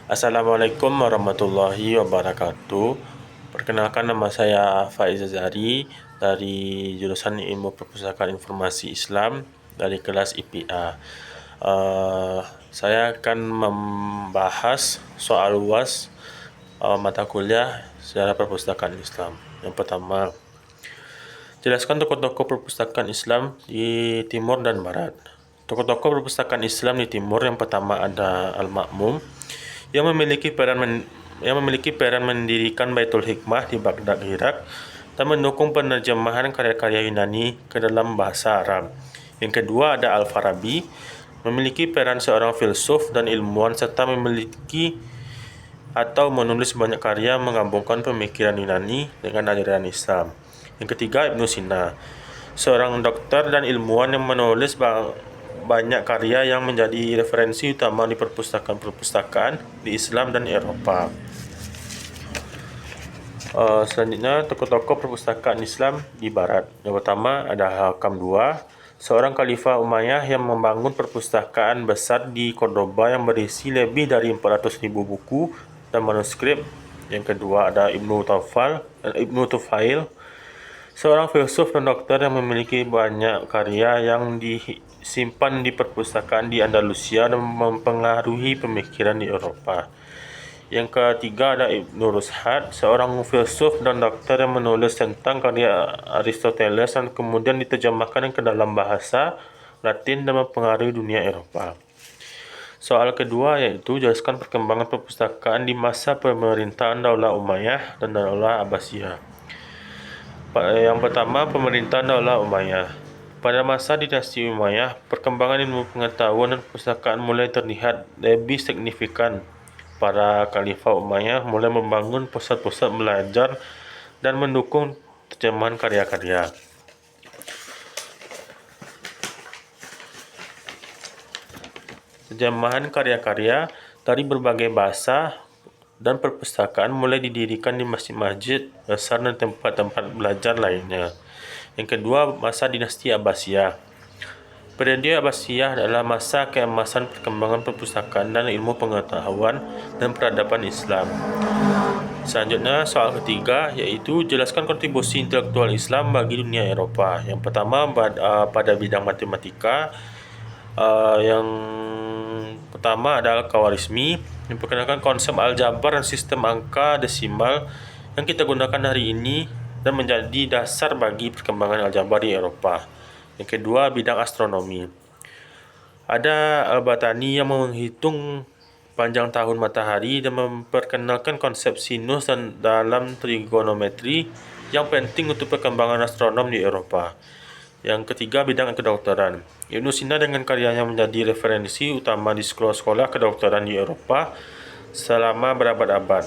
Assalamualaikum warahmatullahi wabarakatuh. Perkenalkan, nama saya Faiz Azhari dari jurusan Ilmu Perpustakaan Informasi Islam dari kelas IPA. Saya akan membahas soal luas mata kuliah sejarah perpustakaan Islam. Yang pertama, jelaskan tokoh-tokoh perpustakaan Islam di Timur dan Barat. Tokoh-tokoh perpustakaan Islam di Timur, yang pertama ada Al-Ma'mum, yang memiliki peran mendirikan Baitul Hikmah di Baghdad, Irak, dan mendukung penerjemahan karya-karya Yunani ke dalam bahasa Arab. Yang kedua ada Al-Farabi, memiliki peran seorang filsuf dan ilmuwan serta memiliki atau menulis banyak karya menggabungkan pemikiran Yunani dengan ajaran Islam. Yang ketiga Ibnu Sina, seorang dokter dan ilmuwan yang menulis banyak karya yang menjadi referensi utama di perpustakaan-perpustakaan di Islam dan Eropa. Selanjutnya, tokoh-tokoh perpustakaan Islam di Barat. Yang pertama ada Hakam II, seorang khalifah Umayyah yang membangun perpustakaan besar di Cordoba yang berisi lebih dari 400.000 buku dan manuskrip. Yang kedua ada Ibnu Tufail, seorang filsuf dan dokter yang memiliki banyak karya yang disimpan di perpustakaan di Andalusia dan mempengaruhi pemikiran di Eropa. Yang ketiga ada Ibnu Rushd, seorang filsuf dan dokter yang menulis tentang karya Aristoteles dan kemudian diterjemahkan ke dalam bahasa Latin dan mempengaruhi dunia Eropa. Soal kedua yaitu jelaskan perkembangan perpustakaan di masa pemerintahan Daulah Umayyah dan Daulah Abbasiyah. Yang pertama, pemerintahan Daulah Umayyah. Pada masa dinasti Umayyah, perkembangan ilmu pengetahuan dan perpustakaan mulai terlihat lebih signifikan. Para khalifah Umayyah mulai membangun pusat-pusat belajar dan mendukung terjemahan karya-karya. Terjemahan karya-karya dari berbagai bahasa dan perpustakaan mulai didirikan di masjid-masjid besar dan tempat-tempat belajar lainnya. Yang kedua, masa dinasti Abbasiyah. Periode Abbasiyah adalah masa keemasan perkembangan perpustakaan dan ilmu pengetahuan dan peradaban Islam. Selanjutnya, soal ketiga yaitu jelaskan kontribusi intelektual Islam bagi dunia Eropa. Yang pertama pada bidang matematika, yang pertama adalah Khawarizmi, yang memperkenalkan konsep aljabar dan sistem angka desimal yang kita gunakan hari ini dan menjadi dasar bagi perkembangan aljabar di Eropa. Yang kedua, bidang astronomi. Ada Al-Batani yang menghitung panjang tahun matahari dan memperkenalkan konsep sinus dan dalam trigonometri yang penting untuk perkembangan astronom di Eropa. Yang ketiga, bidang kedokteran. Ibnu Sina dengan karyanya menjadi referensi utama di sekolah-sekolah kedokteran di Eropa selama berabad-abad.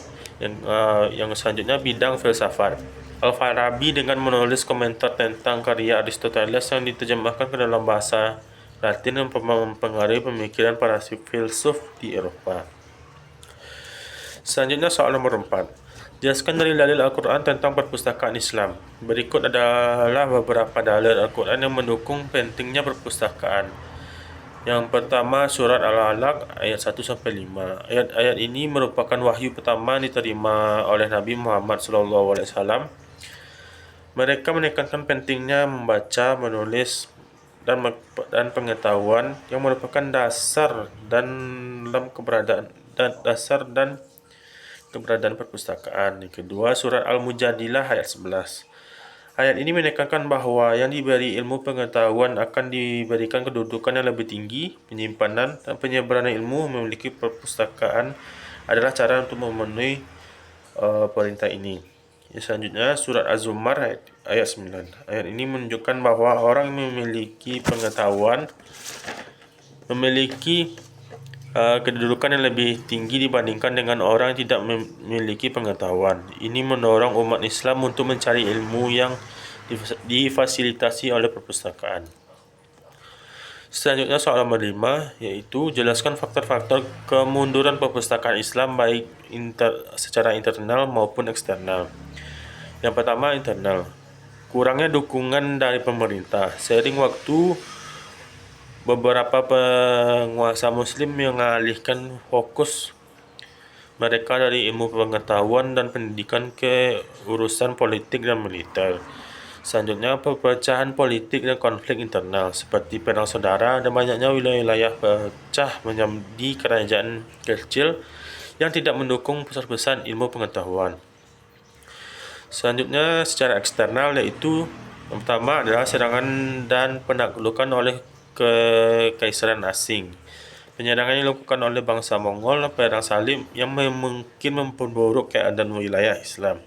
Yang selanjutnya, bidang filsafat. Al-Farabi dengan menulis komentar tentang karya Aristoteles yang diterjemahkan ke dalam bahasa Latin dan mempengaruhi pemikiran para filsuf di Eropa. Selanjutnya, soal nomor 4. Jelaskan dalil-dalil Al-Quran tentang perpustakaan Islam. Berikut adalah beberapa dalil Al-Quran yang mendukung pentingnya perpustakaan. Yang pertama, surat Al-Alaq ayat 1-5. Ayat ini merupakan wahyu pertama diterima oleh Nabi Muhammad SAW. Mereka menekankan pentingnya membaca, menulis, dan pengetahuan yang merupakan dasar dan keberadaan perpustakaan. Yang kedua, surat Al-Mujadilah ayat 11. Ayat ini menekankan bahwa yang diberi ilmu pengetahuan akan diberikan kedudukan yang lebih tinggi. Penyimpanan dan penyebaran ilmu memiliki perpustakaan adalah cara untuk memenuhi perintah ini. Selanjutnya, surat Az-Zumar ayat 9. Ayat ini menunjukkan bahwa orang yang memiliki pengetahuan memiliki kedudukan yang lebih tinggi dibandingkan dengan orang yang tidak memiliki pengetahuan. Ini mendorong umat Islam untuk mencari ilmu yang difasilitasi oleh perpustakaan. Selanjutnya, soal nomor 5 yaitu jelaskan faktor-faktor kemunduran perpustakaan Islam baik secara internal maupun eksternal. Yang pertama, internal. Kurangnya dukungan dari pemerintah. Seiring waktu, beberapa penguasa muslim mengalihkan fokus mereka dari ilmu pengetahuan dan pendidikan ke urusan politik dan militer. Selanjutnya, perpecahan politik dan konflik internal seperti perang saudara dan banyaknya wilayah-wilayah pecah menjadi kerajaan kecil yang tidak mendukung pesan-pesan ilmu pengetahuan. Selanjutnya, secara eksternal, yaitu yang pertama adalah serangan dan penaklukan oleh kekaisaran asing. Penyerangan yang dilakukan oleh bangsa Mongol perang salib yang mungkin memperburuk keadaan wilayah Islam.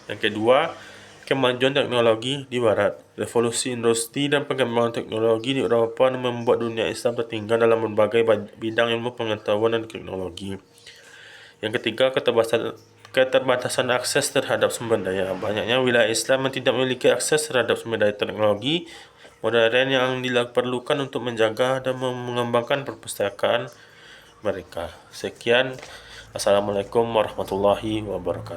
Yang kedua, kemajuan teknologi di Barat. Revolusi industri dan perkembangan teknologi di Eropa membuat dunia Islam tertinggal dalam berbagai bidang ilmu pengetahuan dan teknologi. Yang ketiga, keterbatasan akses terhadap sumber daya. Banyaknya wilayah Islam yang tidak memiliki akses terhadap sumber daya teknologi modern yang diperlukan untuk menjaga dan mengembangkan perpustakaan mereka. Sekian. Assalamualaikum warahmatullahi wabarakatuh.